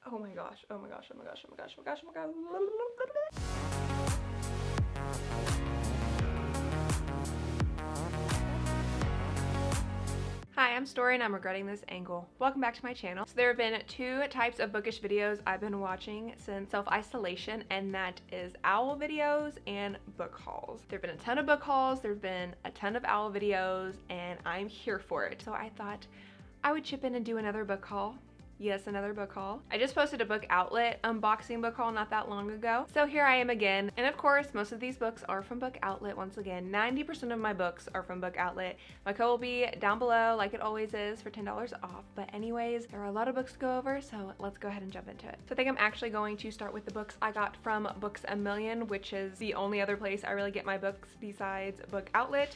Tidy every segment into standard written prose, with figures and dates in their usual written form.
Oh my gosh, oh my gosh, oh my gosh, oh my gosh, oh my gosh, oh my gosh. Hi, I'm Story and I'm regretting this angle. Welcome back to my channel. So there have been two types of bookish videos I've been watching since self-isolation, and that is owl videos and book hauls. There have been a ton of book hauls, there have been a ton of owl videos, and I'm here for it. So I thought I would chip in and do another book haul. Yes, another book haul. I just posted a Book Outlet unboxing book haul not that long ago. So here I am again. And of course, most of these books are from Book Outlet. Once again, 90% of my books are from Book Outlet. My code will be down below like it always is for $10 off. But anyways, there are a lot of books to go over, so let's go ahead and jump into it. So I think I'm actually going to start with the books I got from BooksAMillion, which is the only other place I really get my books besides Book Outlet.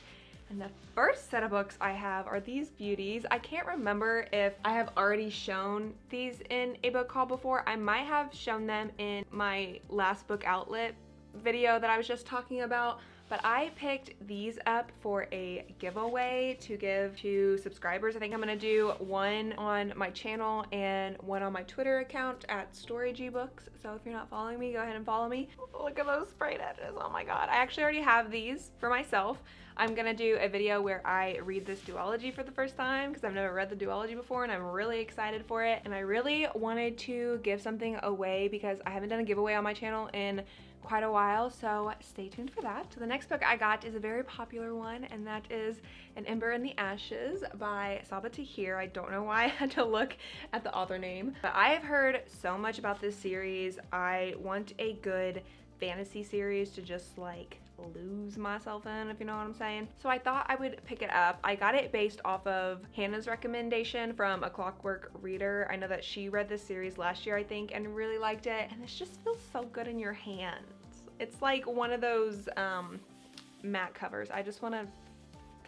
And the first set of books I have are these beauties. I can't remember if I have already shown these in a book haul before. I might have shown them in my last Book Outlet video that I was just talking about, but I picked these up for a giveaway to give to subscribers. I think I'm gonna do one on my channel and one on my Twitter account at Storribook. So if you're not following me, go ahead and follow me. Look at those sprayed edges, oh my God. I actually already have these for myself. I'm gonna do a video where I read this duology for the first time because I've never read the duology before and I'm really excited for it. And I really wanted to give something away because I haven't done a giveaway on my channel in quite a while, so stay tuned for that. So the next book I got is a very popular one, and that is An Ember in the Ashes by Sabaa Tahir. I don't know why I had to look at the author name, but I have heard so much about this series. I want a good fantasy series to just like lose myself in, if you know what I'm saying. So I thought I would pick it up. I got it based off of Hannah's recommendation from A Clockwork Reader. I know that she read this series last year, I think, and really liked it. And this just feels so good in your hands. It's like one of those matte covers. I just want to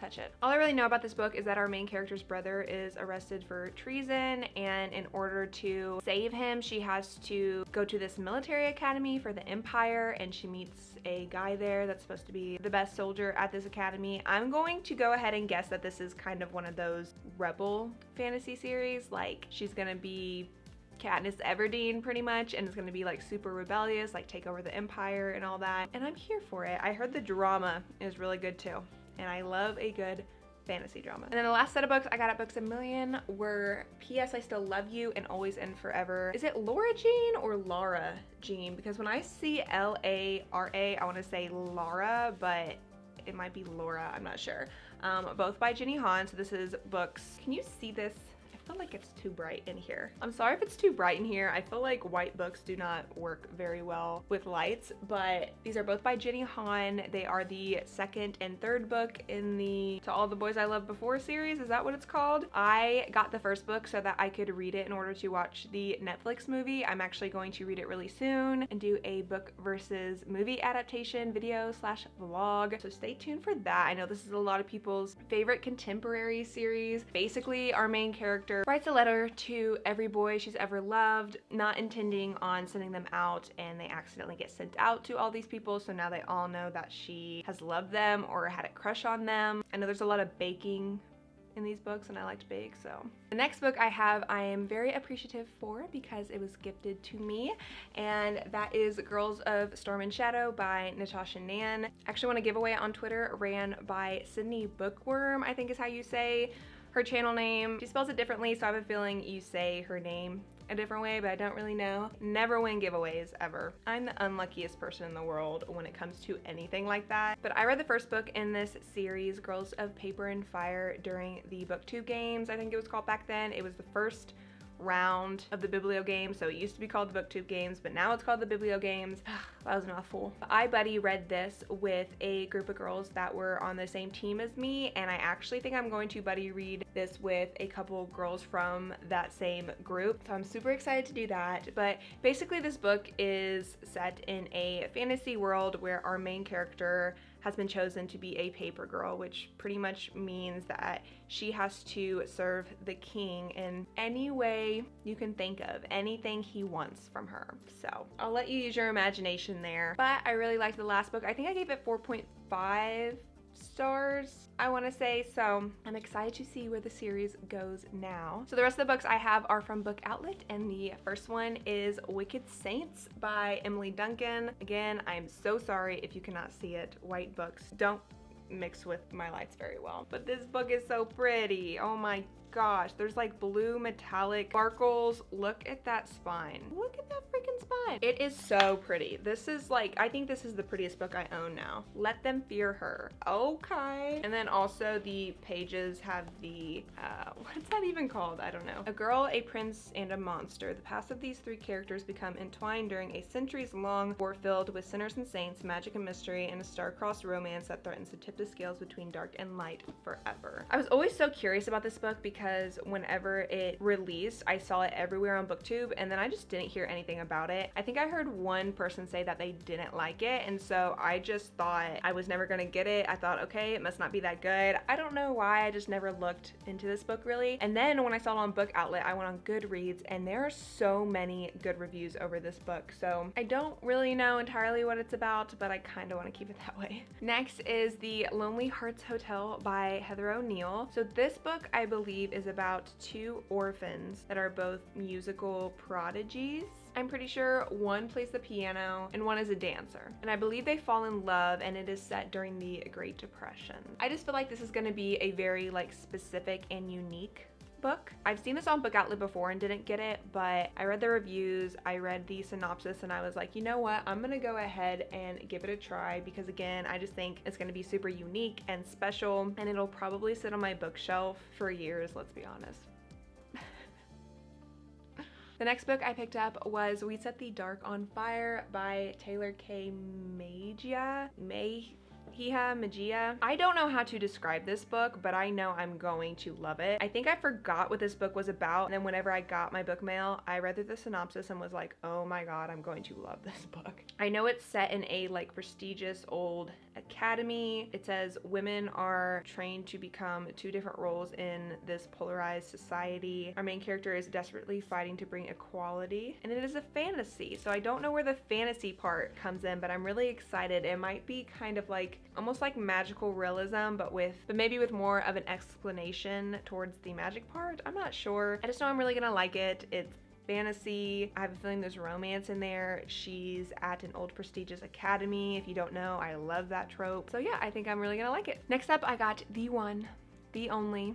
touch it. All I really know about this book is that our main character's brother is arrested for treason, and in order to save him, she has to go to this military academy for the Empire, and she meets a guy there that's supposed to be the best soldier at this academy. I'm going to go ahead and guess that this is kind of one of those rebel fantasy series, like she's gonna be Katniss Everdeen pretty much, and it's gonna be like super rebellious, like take over the Empire and all that, and I'm here for it. I heard the drama is really good too, and I love a good fantasy drama. And then the last set of books I got at BooksAMillion were P.S. I Still Love You and Always and Forever. Is it Laura Jean or Lara Jean? Because when I see L-A-R-A, I want to say Lara, but it might be Laura, I'm not sure. Both by Jenny Han, so this is books. Can you see this? I feel like it's too bright in here. I'm sorry if it's too bright in here. I feel like white books do not work very well with lights, but these are both by Jenny Han. They are the second and third book in the To All the Boys I Loved Before series. Is that what it's called? I got the first book so that I could read it in order to watch the Netflix movie. I'm actually going to read it really soon and do a book versus movie adaptation video / vlog. So stay tuned for that. I know this is a lot of people's favorite contemporary series. Basically, our main character writes a letter to every boy she's ever loved, not intending on sending them out, and they accidentally get sent out to all these people, so now they all know that she has loved them or had a crush on them. I know there's a lot of baking in these books, and I like to bake, so. The next book I have, I am very appreciative for because it was gifted to me, and that is Girls of Storm and Shadow by Natasha Nan. I actually want to give away on Twitter, ran by Sydney Bookworm, I think is how you say her channel name. She spells it differently, so I have a feeling you say her name a different way, but I don't really know. Never win giveaways, ever. I'm the unluckiest person in the world when it comes to anything like that. But I read the first book in this series, Girls of Paper and Fire, during the BookTube games, I think it was called back then. It was the first round of the Biblio games, so it used to be called the BookTube games, but now it's called the Biblio games. That was a mouthful. I buddy read this with a group of girls that were on the same team as me, and I actually think I'm going to buddy read this with a couple girls from that same group, so I'm super excited to do that. But basically this book is set in a fantasy world where our main character has been chosen to be a paper girl, which pretty much means that she has to serve the king in any way you can think of, anything he wants from her. So I'll let you use your imagination there. But I really liked the last book. I think I gave it 4.5 stars, I want to say. So I'm excited to see where the series goes now. So the rest of the books I have are from Book Outlet, and the first one is Wicked Saints by Emily Duncan. Again, I'm so sorry if you cannot see it. White books don't mix with my lights very well, but this book is so pretty. Oh my gosh, there's like blue metallic sparkles. Look at that spine. Look at that freaking spine. It is so pretty. This is like, I think this is the prettiest book I own now. Let Them Fear Her. Okay. And then also the pages have the, what's that even called? I don't know. A girl, a prince, and a monster. The past of these three characters become entwined during a centuries-long war filled with sinners and saints, magic and mystery, and a star-crossed romance that threatens to tip the scales between dark and light forever. I was always so curious about this book because whenever it released, I saw it everywhere on BookTube, and then I just didn't hear anything about it. I think I heard one person say that they didn't like it, and so I just thought I was never gonna get it. I thought, okay, it must not be that good. I don't know why, I just never looked into this book really. And then when I saw it on Book Outlet, I went on Goodreads, and there are so many good reviews over this book, so I don't really know entirely what it's about, but I kind of want to keep it that way. Next is The Lonely Hearts Hotel by Heather O'Neill. So this book, I believe, is about two orphans that are both musical prodigies. I'm pretty sure one plays the piano and one is a dancer. And I believe they fall in love, and it is set during the Great Depression. I just feel like this is going to be a very like specific and unique book. I've seen this on Book Outlet before and didn't get it, but I read the reviews, I read the synopsis, and I was like, you know what, I'm gonna go ahead and give it a try, because again, I just think it's gonna be super unique and special, and it'll probably sit on my bookshelf for years, let's be honest. The next book I picked up was We Set the Dark on Fire by Taylor K. Magia. I don't know how to describe this book, but I know I'm going to love it. I think I forgot what this book was about, and then whenever I got my book mail, I read through the synopsis and was like, oh my god, I'm going to love this book. I know it's set in a like prestigious old academy. It says women are trained to become two different roles in this polarized society. Our main character is desperately fighting to bring equality, and it is a fantasy, so I don't know where the fantasy part comes in, but I'm really excited. It might be kind of like almost like magical realism, but maybe with more of an explanation towards the magic part. I'm not sure. I just know I'm really gonna like it. It's fantasy. I have a feeling there's romance in there. She's at an old prestigious academy. If you don't know, I love that trope. So yeah, I think I'm really gonna like it. Next up, I got the one, the only,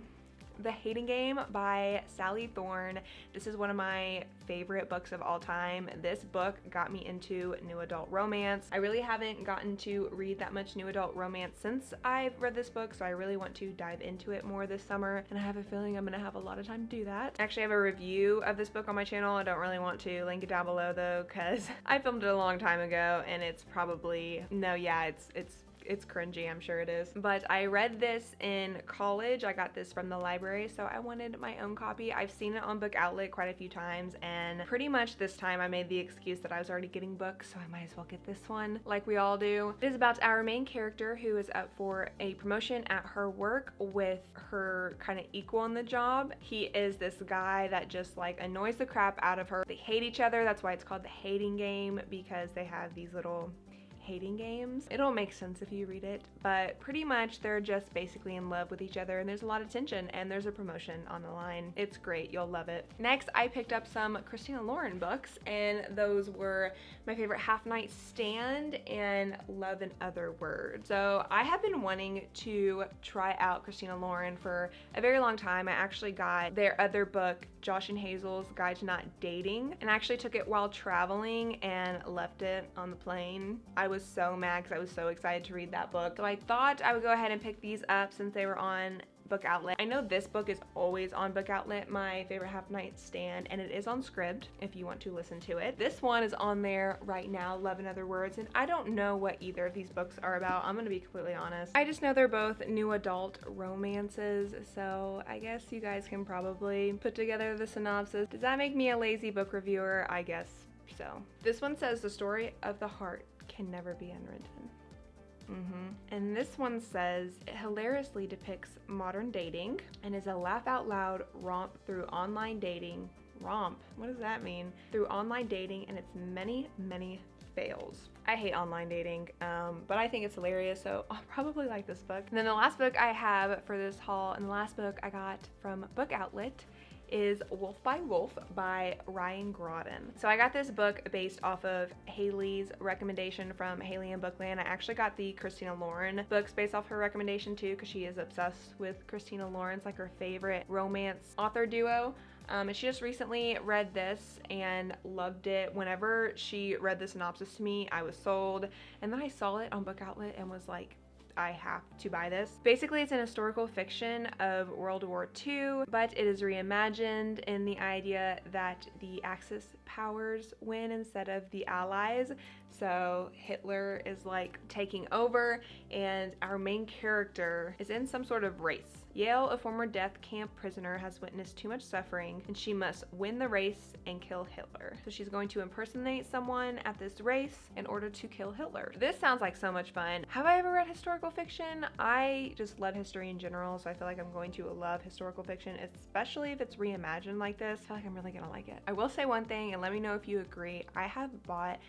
The Hating Game by Sally Thorne. This is one of my favorite books of all time. This book got me into new adult romance. I really haven't gotten to read that much new adult romance since I've read this book, so I really want to dive into it more this summer, and I have a feeling I'm gonna have a lot of time to do that. Actually, I have a review of this book on my channel. I don't really want to link it down below though, because I filmed it a long time ago, and it's probably, no, yeah, it's cringy, I'm sure it is. But I read this in college. I got this from the library, so I wanted my own copy. I've seen it on Book Outlet quite a few times, and pretty much this time I made the excuse that I was already getting books, so I might as well get this one, like we all do. It is about our main character who is up for a promotion at her work with her kind of equal in the job. He is this guy that just like annoys the crap out of her. They hate each other. That's why it's called The Hating Game, because they have these little hating games. It'll make sense if you read it, but pretty much they're just basically in love with each other, and there's a lot of tension, and there's a promotion on the line. It's great, you'll love it. Next, I picked up some Christina Lauren books, and those were my favorite Half Night Stand and Love in Other Words. So I have been wanting to try out Christina Lauren for a very long time. I actually got their other book, Josh and Hazel's Guide to Not Dating, and I actually took it while traveling and left it on the plane. I was so mad because I was so excited to read that book. So I thought I would go ahead and pick these up since they were on Book Outlet. I know this book is always on Book Outlet, my favorite Half Night Stand, and it is on Scribd if you want to listen to it. This one is on there right now, Love in Other Words, and I don't know what either of these books are about. I'm gonna be completely honest. I just know they're both new adult romances, so I guess you guys can probably put together the synopsis. Does that make me a lazy book reviewer? I guess so. This one says the story of the heart can never be unwritten. And this one says it hilariously depicts modern dating and is a laugh out loud romp through online dating. Romp? What does that mean? Through online dating and its many fails. I hate online dating, but I think it's hilarious, so I'll probably like this book. And then the last book I have for this haul, and the last book I got from Book Outlet, is Wolf by Wolf by Ryan Groden. So I got this book based off of Haley's recommendation from Haley and Bookland. I actually got the Christina Lauren books based off her recommendation too, because she is obsessed with Christina Lauren. It's like her favorite romance author duo. And she just recently read this and loved it. Whenever she read the synopsis to me, I was sold. And then I saw it on Book Outlet and was like, I have to buy this. Basically, it's an historical fiction of World War II, but it is reimagined in the idea that the Axis powers win instead of the Allies. So Hitler is like taking over, and our main character is in some sort of race. Yale, a former death camp prisoner, has witnessed too much suffering, and she must win the race and kill Hitler. So she's going to impersonate someone at this race in order to kill Hitler. This sounds like so much fun. Have I ever read historical fiction? I just love history in general, so I feel like I'm going to love historical fiction, especially if it's reimagined like this. I feel like I'm really gonna like it. I will say one thing, and let me know if you agree. I have bought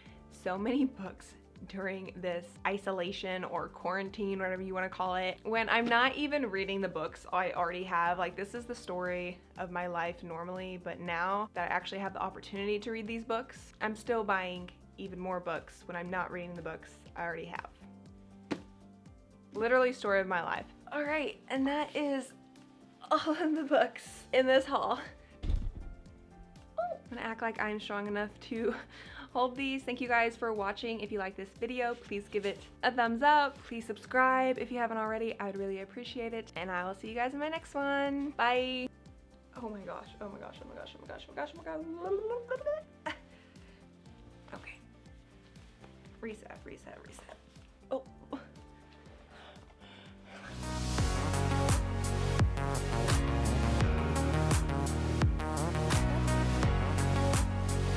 so many books during this isolation or quarantine, whatever you want to call it, when I'm not even reading the books I already have. Like, this is the story of my life normally, but now that I actually have the opportunity to read these books, I'm still buying even more books when I'm not reading the books I already have. Literally story of my life. All right, and that is all of the books in this haul. I'm gonna act like I'm strong enough to hold these. Thank you guys for watching. If you like this video, please give it a thumbs up. Please subscribe if you haven't already. I would really appreciate it. And I will see you guys in my next one. Bye. Oh my gosh. Oh my gosh. Oh my gosh. Oh my gosh. Oh my gosh. Oh my gosh. Okay. Reset, reset, reset.